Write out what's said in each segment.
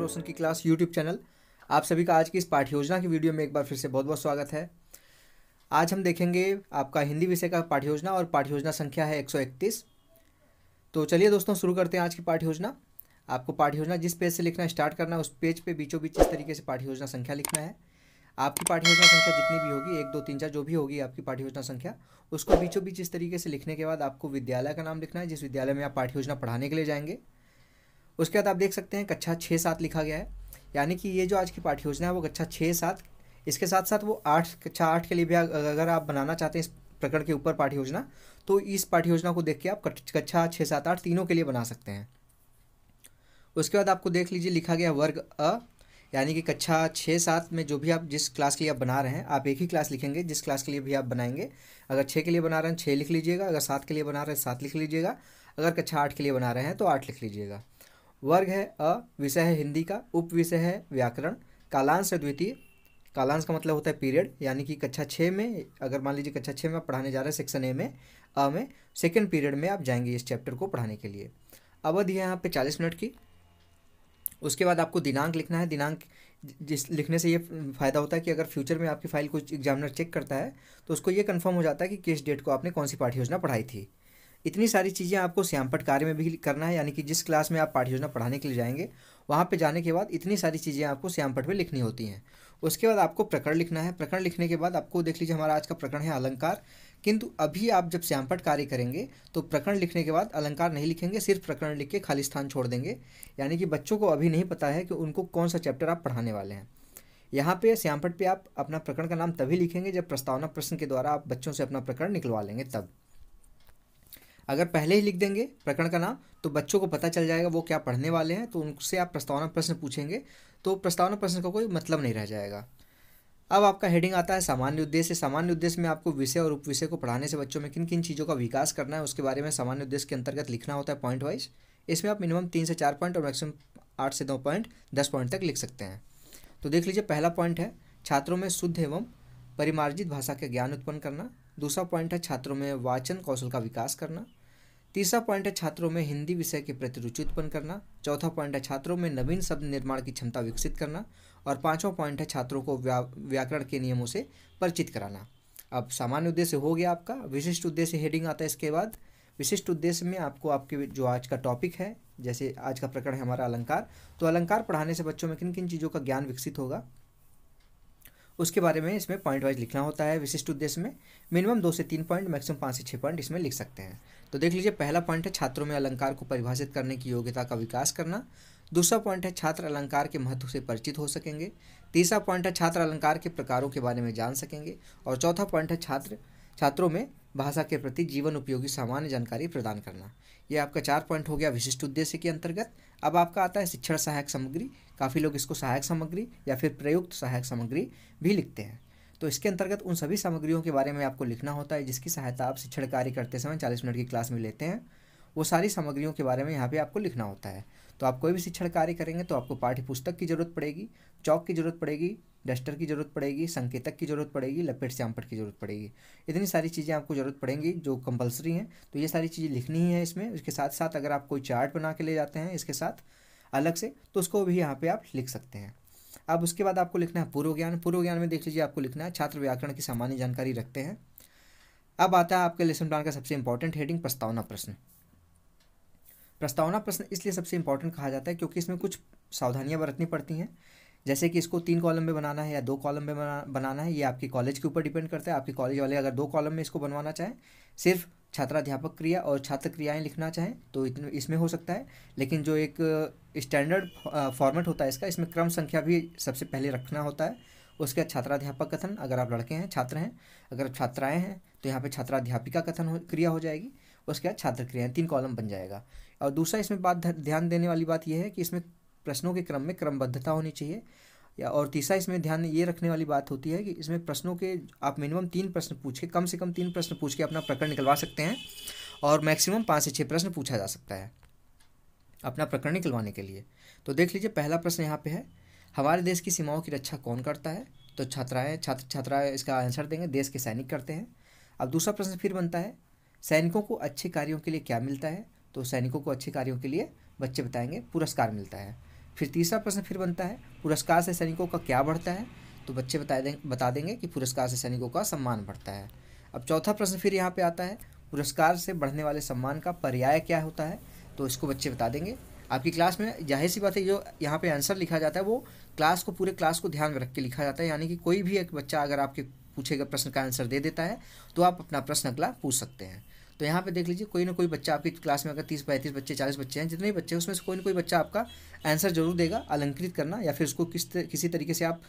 रोशन की class YouTube channel. आप सभी का आज की इस पाठ्य योजना की वीडियो में एक बार फिर से बहुत बहुत स्वागत है। आज हम देखेंगे आपका हिंदी विषय का पाठ्य योजना और पाठ्य योजना संख्या है 131। तो चलिए दोस्तों शुरू करते हैं आज की पाठ्य योजना। आपको पाठ्य योजना जिस पेज से लिखना स्टार्ट करना है उस पेज पे बीचों बीच इस तरीके से पाठ्य योजना संख्या लिखना है। आपकी पाठ्य योजना संख्या जितनी भी होगी 1 2 3 4 जो भी होगी आपकी पाठ्य योजना संख्या, उसको बीचों बीच इस तरीके से लिखने के बाद आपको विद्यालय का नाम लिखना है जिस विद्यालय में आप पाठ्य योजना पढ़ाने के लिए जाएंगे। उसके बाद आप देख सकते हैं कक्षा 6-7 लिखा गया है, यानी कि ये जो आज की पाठ्य योजना है वो कक्षा 6-7, इसके साथ साथ वो 8 कक्षा 8 के लिए भी अगर आप बनाना चाहते हैं इस प्रकरण के ऊपर पाठ्य योजना, तो इस पाठ्य योजना को देख के आप कक्षा 6-7-8 तीनों के लिए बना सकते हैं। उसके बाद आपको देख लीजिए लिखा गया वर्ग अ, यानी कि कक्षा 6-7 में जो भी आप जिस क्लास के लिए आप बना रहे हैं आप एक ही क्लास लिखेंगे जिस क्लास के लिए भी आप बनाएंगे। अगर 6 के लिए बना रहे हैं 6 लिख लीजिएगा, अगर 7 के लिए बना रहे हैं 7 लिख लीजिएगा, अगर कक्षा 8 के लिए बना रहे हैं तो 8 लिख लीजिएगा। वर्ग है अ, विषय है हिंदी का, उप विषय है व्याकरण, कालांश है द्वितीय। कालांश का मतलब होता है पीरियड, यानी कि कक्षा 6 में अगर मान लीजिए कक्षा 6 में आप पढ़ाने जा रहे हैं सेक्शन ए में, अ में सेकेंड पीरियड में आप जाएंगे इस चैप्टर को पढ़ाने के लिए। अवधि है यहाँ पे 40 मिनट की। उसके बाद आपको दिनांक लिखना है। दिनांक जिस लिखने से ये फ़ायदा होता है कि अगर फ्यूचर में आपकी फ़ाइल कुछ एग्जामिनर चेक करता है तो उसको ये कंफर्म हो जाता है कि किस डेट को आपने कौन सी पाठ्य योजना पढ़ाई थी। इतनी सारी चीज़ें आपको श्यामपट्ट कार्य में भी करना है, यानी कि जिस क्लास में आप पाठ्य योजना पढ़ाने के लिए जाएंगे वहाँ पे जाने के बाद इतनी सारी चीज़ें आपको श्यामपट्ट में लिखनी होती हैं। उसके बाद आपको प्रकरण लिखना है। प्रकरण लिखने के बाद आपको देख लीजिए हमारा आज का प्रकरण है अलंकार, किंतु अभी आप जब श्यामपट्ट कार्य करेंगे तो प्रकरण लिखने के बाद अलंकार नहीं लिखेंगे, सिर्फ प्रकरण लिख के खाली स्थान छोड़ देंगे, यानी कि बच्चों को अभी नहीं पता है कि उनको कौन सा चैप्टर आप पढ़ाने वाले हैं। यहाँ पे श्यामपट्ट पे आप अपना प्रकरण का नाम तभी लिखेंगे जब प्रस्तावना प्रश्न के द्वारा आप बच्चों से अपना प्रकरण निकलवा लेंगे तब। अगर पहले ही लिख देंगे प्रकरण का नाम तो बच्चों को पता चल जाएगा वो क्या पढ़ने वाले हैं, तो उनसे आप प्रस्तावना प्रश्न पूछेंगे तो प्रस्तावना प्रश्न का कोई मतलब नहीं रह जाएगा। अब आपका हेडिंग आता है सामान्य उद्देश्य। सामान्य उद्देश्य में आपको विषय और उपविषय को पढ़ाने से बच्चों में किन किन चीज़ों का विकास करना है उसके बारे में सामान्य उद्देश्य के अंतर्गत लिखना होता है पॉइंट वाइज। इसमें आप मिनिमम 3 से 4 पॉइंट और मैक्सिमम 8 से 9 पॉइंट 10 पॉइंट तक लिख सकते हैं। तो देख लीजिए पहला पॉइंट है छात्रों में शुद्ध एवं परिमार्जित भाषा के ज्ञान उत्पन्न करना। दूसरा पॉइंट है छात्रों में वाचन कौशल का विकास करना। तीसरा पॉइंट है छात्रों में हिंदी विषय के प्रति रुचि उत्पन्न करना। चौथा पॉइंट है छात्रों में नवीन शब्द निर्माण की क्षमता विकसित करना। और पांचवा पॉइंट है छात्रों को व्याकरण के नियमों से परिचित कराना। अब सामान्य उद्देश्य हो गया आपका। विशिष्ट उद्देश्य हेडिंग आता है इसके बाद। विशिष्ट उद्देश्य में आपको आपके जो आज का टॉपिक है, जैसे आज का प्रकरण है हमारा अलंकार, तो अलंकार पढ़ाने से बच्चों में किन किन चीज़ों का ज्ञान विकसित होगा उसके बारे में इसमें पॉइंट वाइज लिखना होता है। विशिष्ट उद्देश्य में मिनिमम 2 से 3 पॉइंट, मैक्सिमम 5 से 6 पॉइंट इसमें लिख सकते हैं। तो देख लीजिए पहला पॉइंट है छात्रों में अलंकार को परिभाषित करने की योग्यता का विकास करना। दूसरा पॉइंट है छात्र अलंकार के महत्व से परिचित हो सकेंगे। तीसरा पॉइंट है छात्र अलंकार के प्रकारों के बारे में जान सकेंगे। और चौथा पॉइंट है छात्रों में भाषा के प्रति जीवन उपयोगी सामान्य जानकारी प्रदान करना। ये आपका 4 पॉइंट हो गया विशिष्ट उद्देश्य के अंतर्गत। अब आपका आता है शिक्षण सहायक सामग्री। काफ़ी लोग इसको सहायक सामग्री या फिर प्रयुक्त सहायक सामग्री भी लिखते हैं। तो इसके अंतर्गत उन सभी सामग्रियों के बारे में आपको लिखना होता है जिसकी सहायता आप शिक्षण कार्य करते समय 40 मिनट की क्लास में लेते हैं। वो सारी सामग्रियों के बारे में यहाँ पे आपको लिखना होता है। तो आप कोई भी शिक्षण कार्य करेंगे तो आपको पाठ्य पुस्तक की जरूरत पड़ेगी, चौक की जरूरत पड़ेगी, डस्टर की जरूरत पड़ेगी, संकेतक की जरूरत पड़ेगी, लपेट श्यामपट्ट की जरूरत पड़ेगी। इतनी सारी चीज़ें आपको जरूरत पड़ेंगी जो कंपलसरी हैं। तो ये सारी चीज़ें लिखनी ही है इसमें। इसके साथ साथ अगर आप कोई चार्ट बना के ले जाते हैं इसके साथ अलग से तो उसको भी यहाँ पे आप लिख सकते हैं। अब उसके बाद आपको लिखना है पूर्व ज्ञान। पूर्व ज्ञान में देख लीजिए आपको लिखना है छात्र व्याकरण की सामान्य जानकारी रखते हैं। अब आता है आपके लेसन प्लान का सबसे इंपॉर्टेंट हेडिंग प्रस्तावना प्रश्न। प्रस्तावना प्रश्न इसलिए सबसे इंपॉर्टेंट कहा जाता है क्योंकि इसमें कुछ सावधानियां बरतनी पड़ती हैं, जैसे कि इसको 3 कॉलम में बनाना है या 2 कॉलम में बनाना है। ये आपके कॉलेज के ऊपर डिपेंड करता है। आपके कॉलेज वाले अगर 2 कॉलम में इसको बनवाना चाहें, सिर्फ छात्राध्यापक क्रिया और छात्र क्रियाएं लिखना चाहें तो इसमें हो सकता है, लेकिन जो एक स्टैंडर्ड फॉर्मेट होता है इसका, इसमें क्रम संख्या भी सबसे पहले रखना होता है। उसके बाद छात्राध्यापक कथन अगर आप लड़के हैं, छात्र हैं। अगर छात्राएँ हैं तो यहाँ पर छात्राध्यापिका कथन क्रिया हो जाएगी। उसके बाद छात्र क्रियाएँ, 3 कॉलम बन जाएगा। और दूसरा इसमें बात ध्यान देने वाली बात यह है कि इसमें प्रश्नों के क्रम में क्रमबद्धता होनी चाहिए। और तीसरा इसमें ध्यान ये रखने वाली बात होती है कि इसमें प्रश्नों के आप मिनिमम 3 प्रश्न पूछ के, कम से कम 3 प्रश्न पूछ के अपना प्रकरण निकलवा सकते हैं और मैक्सिमम 5 से 6 प्रश्न पूछा जा सकता है अपना प्रकरण निकलवाने के लिए। तो देख लीजिए पहला प्रश्न यहाँ पे है, हमारे देश की सीमाओं की रक्षा कौन करता है? तो छात्राएँ इसका आंसर देंगे, देश के सैनिक करते हैं। अब दूसरा प्रश्न फिर बनता है, सैनिकों को अच्छे कार्यों के लिए क्या मिलता है? तो सैनिकों को अच्छे कार्यों के लिए बच्चे बताएंगे पुरस्कार मिलता है। फिर तीसरा प्रश्न फिर बनता है, पुरस्कार से सैनिकों का क्या बढ़ता है? तो बच्चे बता देंगे कि पुरस्कार से सैनिकों का सम्मान बढ़ता है। अब चौथा प्रश्न फिर यहाँ पे आता है, पुरस्कार से बढ़ने वाले सम्मान का पर्याय क्या होता है? तो इसको बच्चे बता देंगे। आपकी क्लास में जाहिर सी बात है जो यहाँ पे आंसर लिखा जाता है वो पूरे क्लास को ध्यान में रख के लिखा जाता है, यानी कि कोई भी एक बच्चा अगर आपके पूछे गए प्रश्न का आंसर दे देता है तो आप अपना प्रश्न अगला पूछ सकते हैं। तो यहाँ पे देख लीजिए, कोई ना कोई बच्चा आपकी क्लास में अगर 30-35 बच्चे 40 बच्चे हैं, जितने भी बच्चे हैं उसमें से कोई ना कोई बच्चा आपका आंसर जरूर देगा। अलंकृत करना या फिर उसको किसी तरीके से आप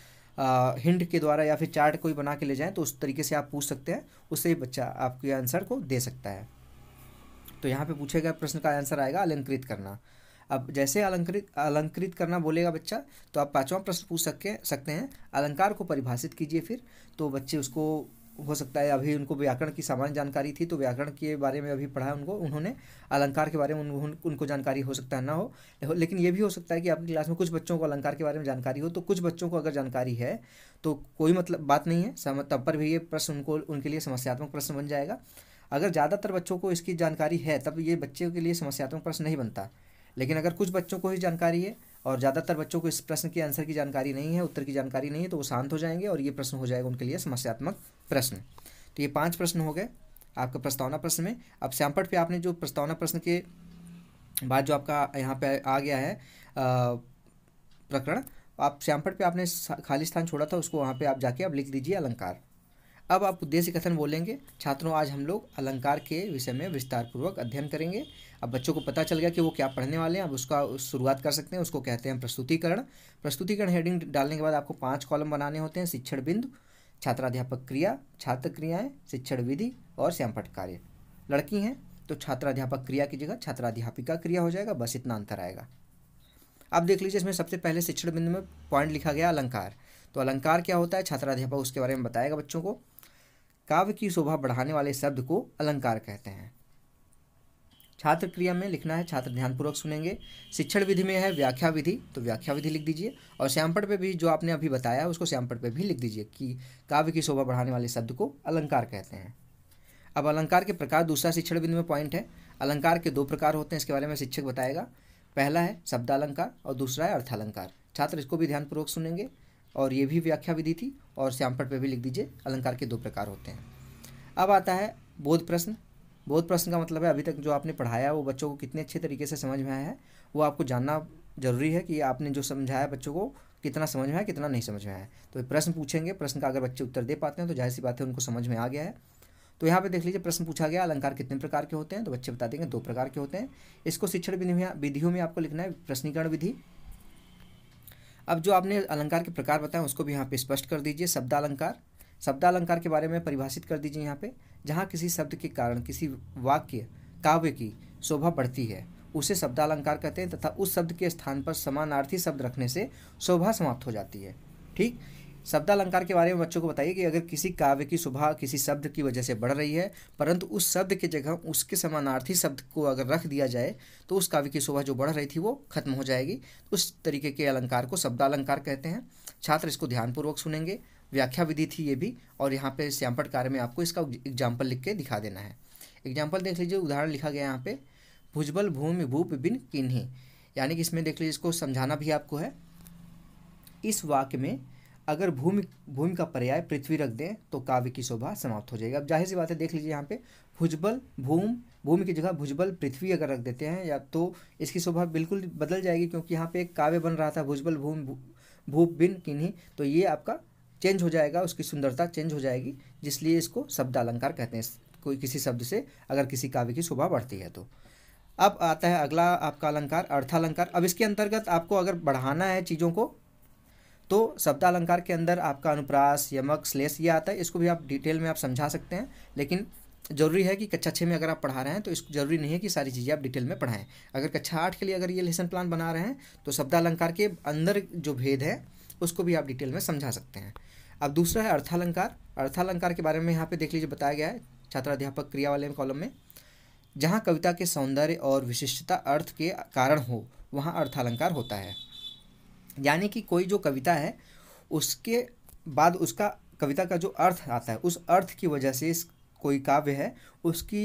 हिंट के द्वारा या फिर चार्ट कोई बना के ले जाएं तो उस तरीके से आप पूछ सकते हैं, उससे ही बच्चा आपके आंसर को दे सकता है। तो यहाँ पे पूछे गए प्रश्न का आंसर आएगा अलंकृत करना। अब जैसे अलंकृत करना बोलेगा बच्चा तो आप पांचवा प्रश्न पूछ सकते हैं, अलंकार को परिभाषित कीजिए। फिर तो बच्चे उसको हो सकता है अभी उनको व्याकरण की सामान्य जानकारी थी तो व्याकरण के बारे में अभी पढ़ा उन्होंने, अलंकार के बारे में उनको जानकारी हो सकता है ना हो, लेकिन ये भी हो सकता है कि आपकी क्लास में कुछ बच्चों को अलंकार के बारे में जानकारी हो, तो कुछ बच्चों को अगर जानकारी है तो कोई मतलब बात नहीं है, तब पर भी ये प्रश्न उनके लिए समस्यात्मक प्रश्न बन जाएगा। अगर ज़्यादातर बच्चों को इसकी जानकारी है तब ये बच्चे के लिए समस्यात्मक प्रश्न नहीं बनता, लेकिन अगर कुछ बच्चों को ही जानकारी है और ज़्यादातर बच्चों को इस प्रश्न के आंसर की जानकारी नहीं है, उत्तर की जानकारी नहीं है, तो वो शांत हो जाएंगे और ये प्रश्न हो जाएगा उनके लिए समस्यात्मक प्रश्न। तो ये 5 प्रश्न हो गए आपका प्रस्तावना प्रश्न में। अब श्यामपट्ट पे आपने जो प्रस्तावना प्रश्न के बाद जो आपका यहाँ पे आ गया है प्रकरण, आप श्यामपट्ट पे आपने खाली स्थान छोड़ा था उसको वहाँ पे आप जाके अब लिख दीजिए अलंकार। अब आप उद्देश्य कथन बोलेंगे, छात्रों आज हम लोग अलंकार के विषय में विस्तार पूर्वक अध्ययन करेंगे। अब बच्चों को पता चल गया कि वो क्या पढ़ने वाले हैं, अब उसका शुरुआत कर सकते हैं, उसको कहते हैं प्रस्तुतिकरण। प्रस्तुतिकरण हेडिंग डालने के बाद आपको 5 कॉलम बनाने होते हैं, शिक्षण बिंदु, छात्राध्यापक क्रिया, छात्र क्रियाएं, शिक्षण विधि और श्यामपट्ट कार्य। लड़की हैं तो छात्राध्यापक क्रिया की जगह छात्राध्यापिका क्रिया हो जाएगा, बस इतना अंतर आएगा। अब देख लीजिए इसमें सबसे पहले शिक्षण बिंदु में पॉइंट लिखा गया अलंकार। तो अलंकार क्या होता है, छात्राध्यापक उसके बारे में बताएगा बच्चों को। काव्य की शोभा बढ़ाने वाले शब्द को अलंकार कहते हैं। छात्र क्रिया में लिखना है, छात्र ध्यानपूर्वक सुनेंगे। शिक्षण विधि में है व्याख्या विधि, तो व्याख्या विधि लिख दीजिए। और श्यामपट्ट पे भी जो आपने अभी बताया उसको श्यामपट्ट पे भी लिख दीजिए कि काव्य की शोभा बढ़ाने वाले शब्द को अलंकार कहते हैं। अब अलंकार के प्रकार, दूसरा शिक्षण बिंदु में पॉइंट है, अलंकार के 2 प्रकार होते हैं, इसके बारे में शिक्षक बताएगा। पहला है शब्दालंकार और दूसरा है अर्थालंकार। छात्र इसको भी ध्यानपूर्वक सुनेंगे और ये भी व्याख्या विधि थी और श्यामपट्ट पे भी लिख दीजिए, अलंकार के 2 प्रकार होते हैं। अब आता है बोध प्रश्न। बोध प्रश्न का मतलब है अभी तक जो आपने पढ़ाया वो बच्चों को कितने अच्छे तरीके से समझ में आया है, वो आपको जानना जरूरी है कि आपने जो समझाया बच्चों को कितना समझ में आया कितना नहीं समझ में आया। तो प्रश्न पूछेंगे, प्रश्न का अगर बच्चे उत्तर दे पाते हैं तो जाहिर सी बात है उनको समझ में आ गया है। तो यहाँ पे देख लीजिए प्रश्न पूछा गया अलंकार कितने प्रकार के होते हैं, तो बच्चे बता देंगे 2 प्रकार के होते हैं। इसको शिक्षण विधियों में आपको लिखना है प्रश्नीकरण विधि। अब जो आपने अलंकार के प्रकार बताए उसको भी यहाँ पे स्पष्ट कर दीजिए। शब्दालंकार, शब्दालंकार के बारे में परिभाषित कर दीजिए यहाँ पे, जहाँ किसी शब्द के कारण किसी वाक्य काव्य की शोभा बढ़ती है उसे शब्दालंकार कहते हैं, तथा उस शब्द के स्थान पर समानार्थी शब्द रखने से शोभा समाप्त हो जाती है। ठीक, शब्दालंकार के बारे में बच्चों को बताइए कि अगर किसी काव्य की शोभा किसी शब्द की वजह से बढ़ रही है परंतु उस शब्द की जगह उसके समानार्थी शब्द को अगर रख दिया जाए तो उस काव्य की शोभा जो बढ़ रही थी वो खत्म हो जाएगी। उस तरीके के अलंकार को शब्दालंकार कहते हैं। छात्र इसको ध्यानपूर्वक सुनेंगे। व्याख्या विधि थी ये भी, और यहाँ पे श्यामपट्ट कार्य में आपको इसका एग्जाम्पल लिख के दिखा देना है। एग्जाम्पल देख लीजिए, उदाहरण लिखा गया यहाँ पे, भुजबल भूमि भूप बिन किन्हीं, यानी कि इसमें देख लीजिए इसको समझाना भी आपको है। इस वाक्य में अगर भूमि का पर्याय पृथ्वी रख दें तो काव्य की शोभा समाप्त हो जाएगी। अब जाहिर सी बात है, देख लीजिए यहाँ पे भुजबल भूमि की जगह भुजबल पृथ्वी अगर रख देते हैं या तो इसकी शोभा बिल्कुल बदल जाएगी, क्योंकि यहाँ पे एक काव्य बन रहा था भुजबल भूप बिन किन्हीं, तो ये आपका चेंज हो जाएगा, उसकी सुंदरता चेंज हो जाएगी, जिसलिए इसको शब्दालंकार कहते हैं। कोई किसी शब्द से अगर किसी काव्य की शोभा बढ़ती है तो। अब आता है अगला आपका अलंकार अर्थालंकार। अब इसके अंतर्गत आपको अगर बढ़ाना है चीज़ों को तो शब्दालंकार के अंदर आपका अनुप्रास, यमक, श्लेष ये आता है। इसको भी आप डिटेल में आप समझा सकते हैं, लेकिन जरूरी है कि कक्षा 6 में अगर आप पढ़ा रहे हैं तो इसको जरूरी नहीं है कि सारी चीज़ें आप डिटेल में पढ़ाएं। अगर कक्षा 8 के लिए अगर ये लेसन प्लान बना रहे हैं तो शब्दालंकार के अंदर जो भेद है उसको भी आप डिटेल में समझा सकते हैं। अब दूसरा है अर्थालंकार। अर्थालंकार के बारे में यहाँ पे देख लीजिए बताया गया है छात्राध्यापक क्रिया वाले कॉलम में, जहाँ कविता के सौंदर्य और विशिष्टता अर्थ के कारण हो वहाँ अर्थालंकार होता है। यानी कि कोई जो कविता है उसके बाद उसका कविता का जो अर्थ आता है उस अर्थ की वजह से इस कोई काव्य है उसकी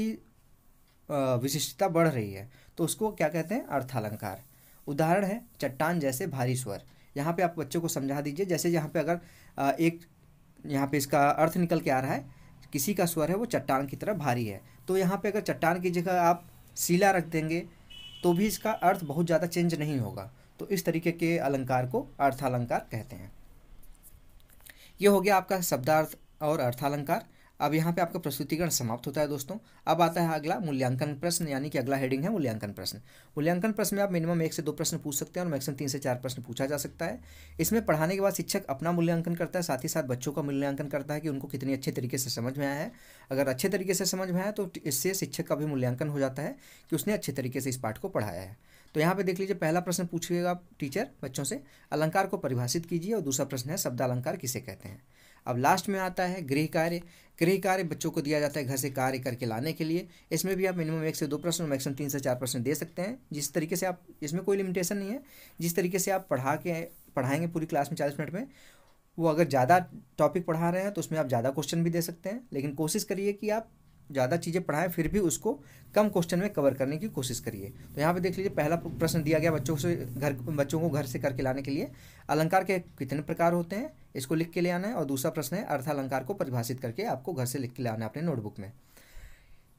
विशिष्टता बढ़ रही है तो उसको क्या कहते हैं अर्थालंकार। उदाहरण है चट्टान जैसे भारी स्वर। यहाँ पे आप बच्चों को समझा दीजिए, जैसे यहाँ पे अगर यहाँ पे इसका अर्थ निकल के आ रहा है, किसी का स्वर है वो चट्टान की तरह भारी है, तो यहाँ पे अगर चट्टान की जगह आप शिला रख देंगे तो भी इसका अर्थ बहुत ज़्यादा चेंज नहीं होगा। तो इस तरीके के अलंकार को अर्थालंकार कहते हैं। ये हो गया आपका शब्दार्थ और अर्थालंकार। अब यहाँ पे आपका प्रस्तुतिकरण समाप्त होता है दोस्तों। अब आता है अगला मूल्यांकन प्रश्न, यानी कि अगला हेडिंग है मूल्यांकन प्रश्न। मूल्यांकन प्रश्न में आप मिनिमम 1 से 2 प्रश्न पूछ सकते हैं और मैक्सिमम 3 से 4 प्रश्न पूछा जा सकता है। इसमें पढ़ाने के बाद शिक्षक अपना मूल्यांकन करता है, साथ ही साथ बच्चों का मूल्यांकन करता है कि उनको कितनी अच्छे तरीके से समझ में आया है। अगर अच्छे तरीके से समझ में आया तो इससे शिक्षक का भी मूल्यांकन हो जाता है कि उसने अच्छे तरीके से इस पाठ को पढ़ाया है। तो यहाँ पे देख लीजिए, पहला प्रश्न पूछिएगा टीचर बच्चों से, अलंकार को परिभाषित कीजिए, और दूसरा प्रश्न है शब्दालंकार किसे कहते हैं। अब लास्ट में आता है गृह कार्य। गृह कार्य बच्चों को दिया जाता है घर से कार्य करके लाने के लिए। इसमें भी आप मिनिमम 1 से 2 प्रश्न और मैक्सिमम 3 से 4 प्रश्न दे सकते हैं। जिस तरीके से आप, इसमें कोई लिमिटेशन नहीं है, जिस तरीके से आप पढ़ाएंगे पूरी क्लास में 40 मिनट में, वो अगर ज़्यादा टॉपिक पढ़ा रहे हैं तो उसमें आप ज़्यादा क्वेश्चन भी दे सकते हैं, लेकिन कोशिश करिए कि आप ज़्यादा चीज़ें पढ़ाएं फिर भी उसको कम क्वेश्चन में कवर करने की कोशिश करिए। तो यहाँ पे देख लीजिए, पहला प्रश्न दिया गया बच्चों को घर से करके लाने के लिए अलंकार के कितने प्रकार होते हैं, इसको लिख के ले आना है। और दूसरा प्रश्न है अर्थालंकार को परिभाषित करके आपको घर से लिख के ले आना है अपने नोटबुक में।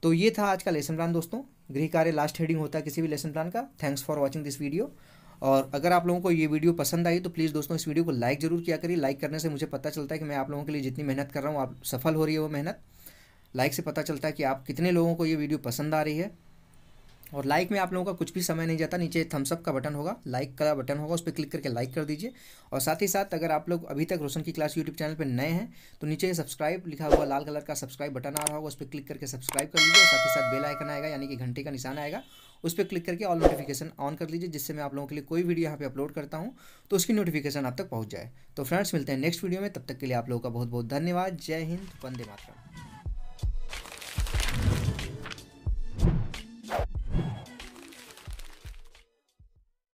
तो ये था आज का लेसन प्लान दोस्तों। गृह कार्य लास्ट हेडिंग होता है किसी भी लेसन प्लान का। Thanks for watching this video. और अगर आप लोगों को ये वीडियो पसंद आई तो प्लीज़ दोस्तों इस वीडियो को लाइक ज़रूर किया करिए। लाइक करने से मुझे पता चलता है कि मैं आप लोगों के लिए जितनी मेहनत कर रहा हूँ आप सफल हो रही है वो मेहनत। लाइक से पता चलता है कि आप कितने लोगों को ये वीडियो पसंद आ रही है। और लाइक में आप लोगों का कुछ भी समय नहीं जाता, नीचे थम्स अप का बटन होगा, लाइक का बटन होगा, उस पर क्लिक करके लाइक कर दीजिए। और साथ ही साथ अगर आप लोग अभी तक रोशन की क्लास यूट्यूब चैनल पर नए हैं तो नीचे सब्सक्राइब लिखा हुआ लाल कलर का सब्सक्राइब बटन आ रहा होगा, उस पर क्लिक करके सब्सक्राइब कर लीजिए। और साथ ही साथ बेल आइकन आएगा यानी कि घंटे का निशान आएगा, उस पर क्लिक करके ऑल नोटिफिकेशन ऑन कर लीजिए, जिससे मैं आप लोगों के लिए कोई वीडियो यहाँ पे अपलोड करता हूँ तो उसकी नोटिफिकेशन आप तक पहुँच जाए। तो फ्रेंड्स मिलते हैं नेक्स्ट वीडियो में, तब तक के लिए आप लोगों का बहुत बहुत धन्यवाद। जय हिंद, वंदे मातरम।